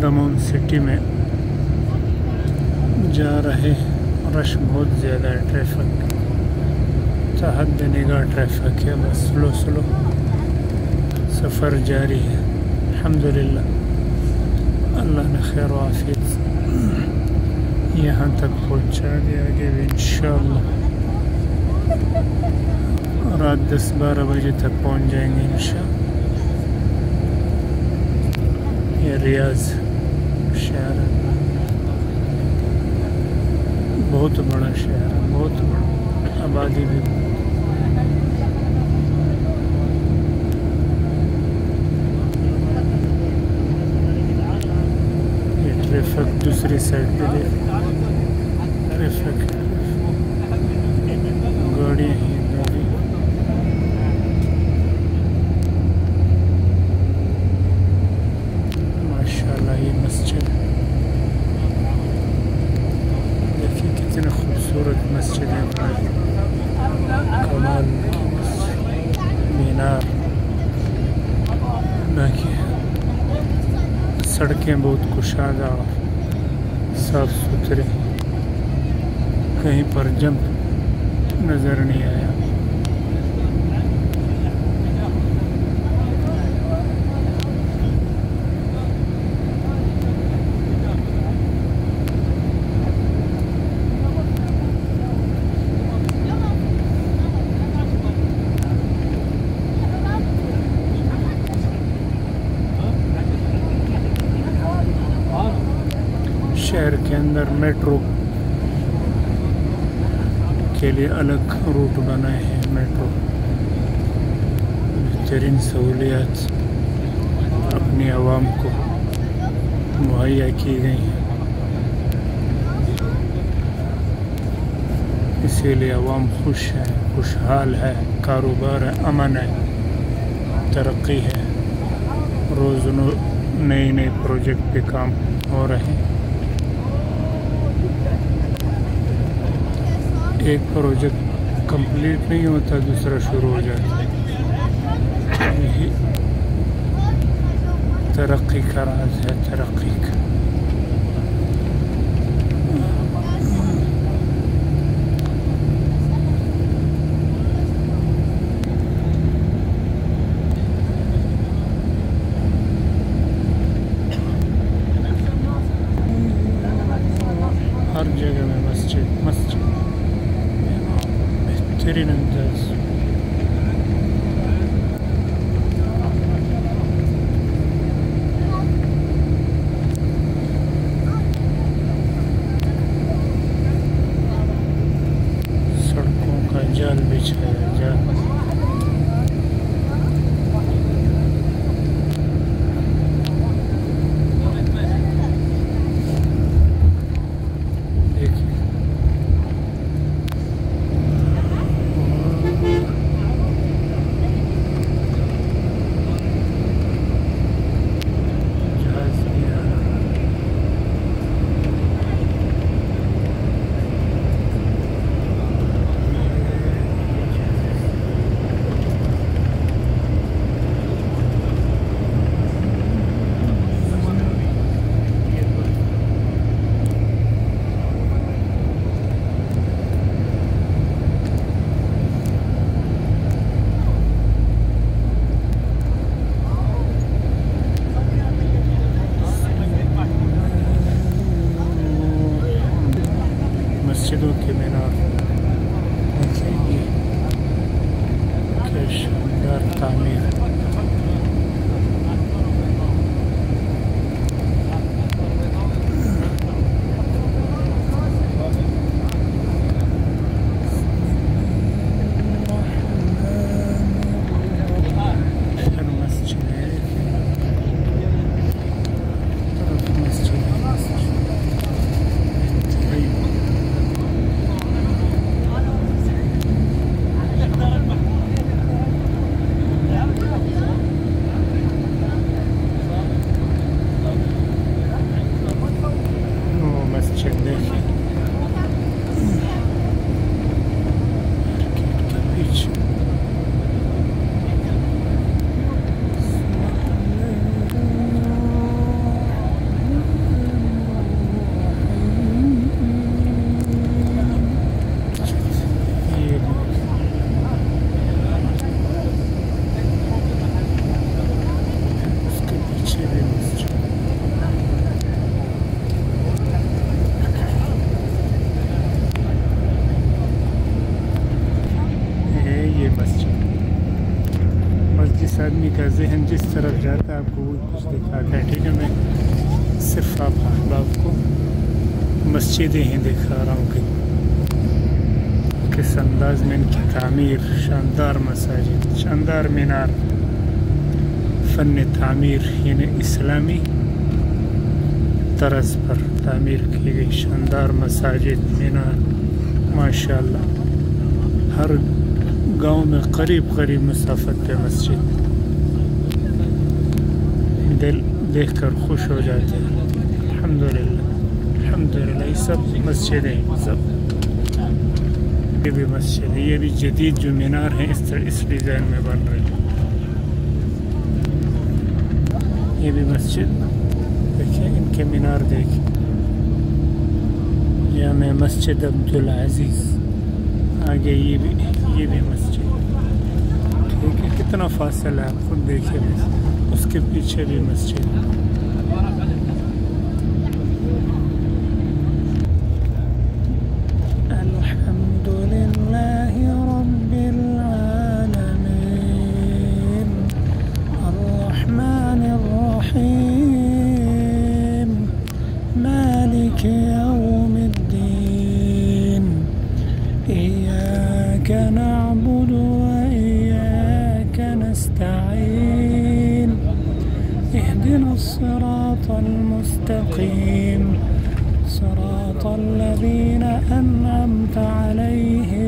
دمون city میں جا رہے ہیں، رش بہت زیادہ ہے، ٹریفک حد نگاہ ٹریفک ہے، بس سلو سلو سفر جاری ہے۔ الحمدللہ اللہ نے خیر و عافیت سے یہاں تک پہنچا دیا، آگے بھی انشاءاللہ رات 10-12 بجے تک پہنچ جائیں گے انشاءاللہ۔ یہ ریاض شہر ہے، بہت بڑا شہر ہے، بہت بڑا، آبادی بھی یہ ٹریفک دوسری سائڈ پہ ٹریفک گاڑیاں ہی گاڑی۔ ماشاءاللہ یہ مسجد دیکھیے کتنے خوبصورت مسجد ہے، کمال کی مسجد، مینار، باقی سڑکیں بہت کشادہ اور صاف ستھرے، کہیں پر جمپ نظر نہیں آیا۔ شہر کے اندر میٹرو کے لیے الگ روٹ بنائے ہیں، میٹرو بہترین سہولیات اپنی عوام کو مہیا کی گئی ہیں، اسی لیے عوام خوش ہے، خوشحال ہے، کاروبار ہے، امن ہے، ترقی ہے، روز نئے نئے پروجیکٹ پہ کام ہو رہے ہیں۔ ایک پروجیکٹ کمپلیٹ نہیں ہوتا دوسرا شروع ہو جاتا، یہی ترقی کا راز ہے، ترقی کا۔ ہر جگہ میں مسجد مسجد بہترین انداز۔ سڑکوں کا جال بچھایا، جال دیکھیں آدمی کا ذہن جس طرف جاتا ہے آپ کو وہ کچھ دکھاتا ہے. ٹھیک ہے، میں صرف آپ احباب کو مسجدیں ہی دکھا رہا ہوں کہ کس انداز میں ان کی تعمیر، شاندار مساجد، شاندار مینار، فن تعمیر یعنی اسلامی طرز پر تعمیر کی گئی شاندار مساجد، مینار ماشاءاللہ. ہر گاؤں میں قریب قریب مسافت پہ مسجد، دل دیکھ کر خوش ہو جاتے ہیں. الحمدللہ الحمدللہ. یہ سب مسجدیں ہیں، سب. یہ بھی مسجد ہے، یہ بھی جدید جو مینار ہیں اس ڈیزائن میں بن رہی ہے. یہ بھی مسجد دیکھیں، ان کے مینار دیکھیں. جامع مسجد عبدالعزیز. آگے یہ بھی مسجد. ٹھیک ہے، کتنا فاصلہ ہے آپ خود دیکھیں. اس کے پیچھے بھی مسجد. الحمدللہ رب العالمین الرحمن الرحیم مالک یوم الدین ایاک نعبد وإیاک نستعین اهدنا الصراط المستقیم صراط الذين أنعمت عليهم